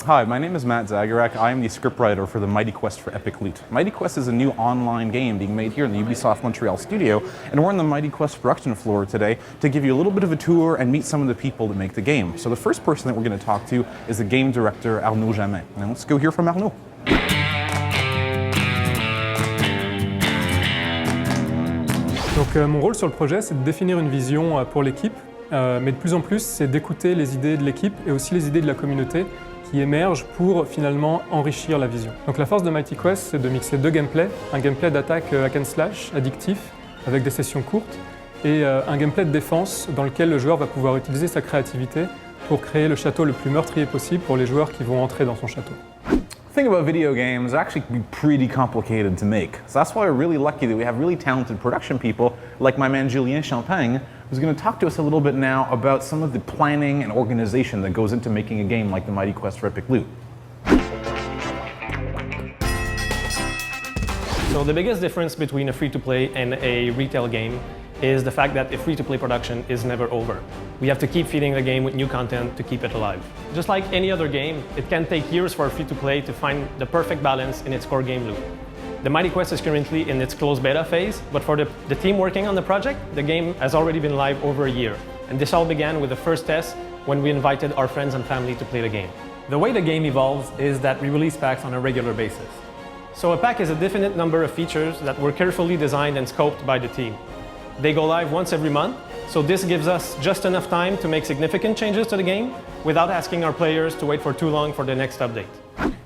Hi, my name is Matt Zagorak. I am the scriptwriter for the Mighty Quest for Epic Loot. Mighty Quest is a new online game being made here in the Ubisoft Montreal studio, and we're on the Mighty Quest production floor today to give you a little bit of a tour and meet some of the people that make the game. So the first person that we're going to talk to is the game director, Arnaud Jamin. Now let's go hear from Arnaud. Donc mon rôle sur le projet, c'est de définir une vision pour l'équipe, mais de plus en plus, c'est d'écouter les idées de l'équipe et aussi les idées de la communauté qui émergent pour finalement enrichir la vision. Donc la force de Mighty Quest, c'est de mixer deux gameplays, un gameplay d'attaque hack and slash, addictif, avec des sessions courtes, et un gameplay de défense dans lequel le joueur va pouvoir utiliser sa créativité pour créer le château le plus meurtrier possible pour les joueurs qui vont entrer dans son château. The thing about video games actually can be pretty complicated to make. So that's why we're really lucky that we have really talented production people like my man Julien Champagne, who's going to talk to us a little bit now about some of the planning and organization that goes into making a game like the Mighty Quest for Epic Loot. So the biggest difference between a free-to-play and a retail game is the fact that a free-to-play production is never over. We have to keep feeding the game with new content to keep it alive. Just like any other game, it can take years for a free-to-play to find the perfect balance in its core game loop. The Mighty Quest is currently in its closed beta phase, but for the team working on the project, the game has already been live over a year. And this all began with the first test when we invited our friends and family to play the game. The way the game evolves is that we release packs on a regular basis. So a pack is a definite number of features that were carefully designed and scoped by the team. They go live once every month, so this gives us just enough time to make significant changes to the game without asking our players to wait for too long for the next update.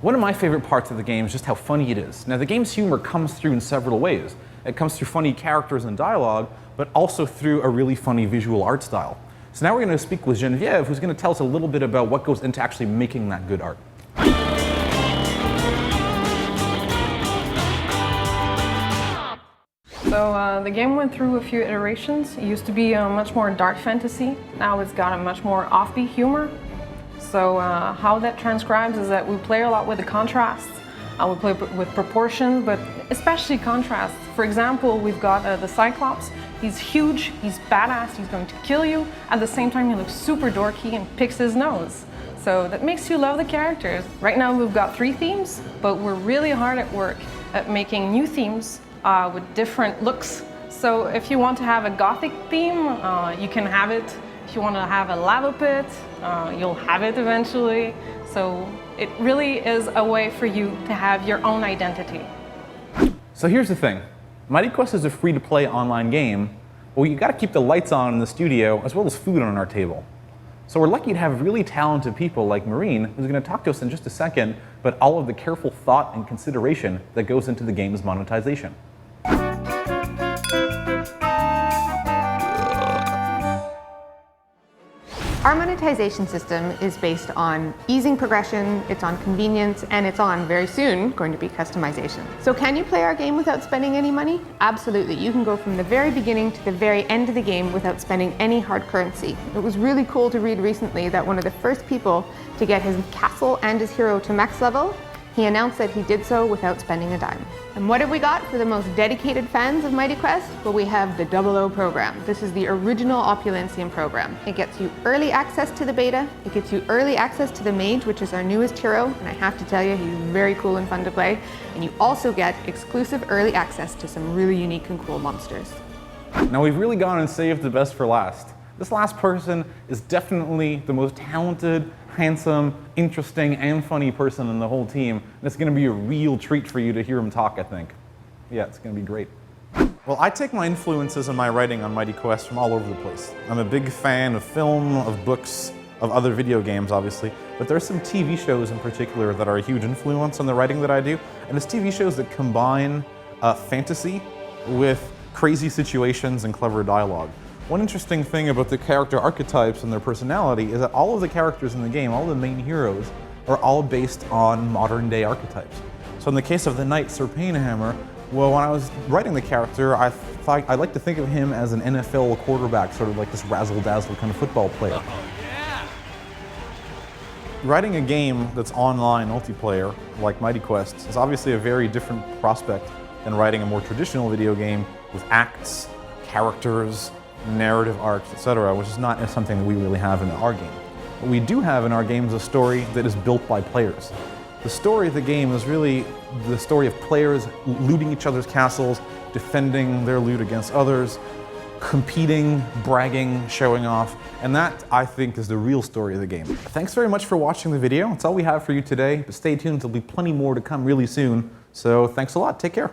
One of my favorite parts of the game is just how funny it is. Now the game's humor comes through in several ways. It comes through funny characters and dialogue, but also through a really funny visual art style. So now we're going to speak with Geneviève, who's going to tell us a little bit about what goes into actually making that good art. So the game went through a few iterations. It used to be much more dark fantasy. Now it's got a much more offbeat humor. So how that transcribes is that we play a lot with the contrasts. We play with proportion, but especially contrasts. For example, we've got the Cyclops. He's huge, he's badass, he's going to kill you. At the same time, he looks super dorky and picks his nose. So that makes you love the characters. Right now we've got 3 themes, but we're really hard at work at making new themes with different looks. So if you want to have a gothic theme, you can have it. If you want to have a lava pit, you'll have it eventually. So it really is a way for you to have your own identity. So here's the thing. Mighty Quest is a free-to-play online game, but you got to keep the lights on in the studio as well as food on our table. So we're lucky to have really talented people like Maureen, who's going to talk to us in just a second, but all of the careful thought and consideration that goes into the game's monetization. Our monetization system is based on easing progression, it's on convenience, and it's on, very soon, going to be customization. So can you play our game without spending any money? Absolutely. You can go from the very beginning to the very end of the game without spending any hard currency. It was really cool to read recently that one of the first people to get his castle and his hero to max level, he announced that he did so without spending a dime. And what have we got for the most dedicated fans of Mighty Quest? Well, we have the 00 program. This is the original Opulencium program. It gets you early access to the beta, it gets you early access to the mage, which is our newest hero, and I have to tell you, he's very cool and fun to play. And you also get exclusive early access to some really unique and cool monsters. Now we've really gone and saved the best for last. This last person is definitely the most talented, handsome, interesting, and funny person in the whole team. And it's going to be a real treat for you to hear him talk, I think. Yeah, it's going to be great. Well, I take my influences in my writing on Mighty Quest from all over the place. I'm a big fan of film, of books, of other video games, obviously, but there are some TV shows in particular that are a huge influence on the writing that I do, and it's TV shows that combine fantasy with crazy situations and clever dialogue. One interesting thing about the character archetypes and their personality is that all of the characters in the game, all the main heroes, are all based on modern-day archetypes. So in the case of the knight Sir Painhammer, well, when I was writing the character, I like to think of him as an NFL quarterback, sort of like this razzle-dazzle kind of football player. Oh, yeah. Writing a game that's online multiplayer, like Mighty Quest, is obviously a very different prospect than writing a more traditional video game with acts, characters, narrative arcs, etc., which is not something that we really have in our game. What we do have in our game is a story that is built by players. The story of the game is really the story of players looting each other's castles, defending their loot against others, competing, bragging, showing off, and that, I think, is the real story of the game. Thanks very much for watching the video. That's all we have for you today, but stay tuned, there'll be plenty more to come really soon. So thanks a lot, take care.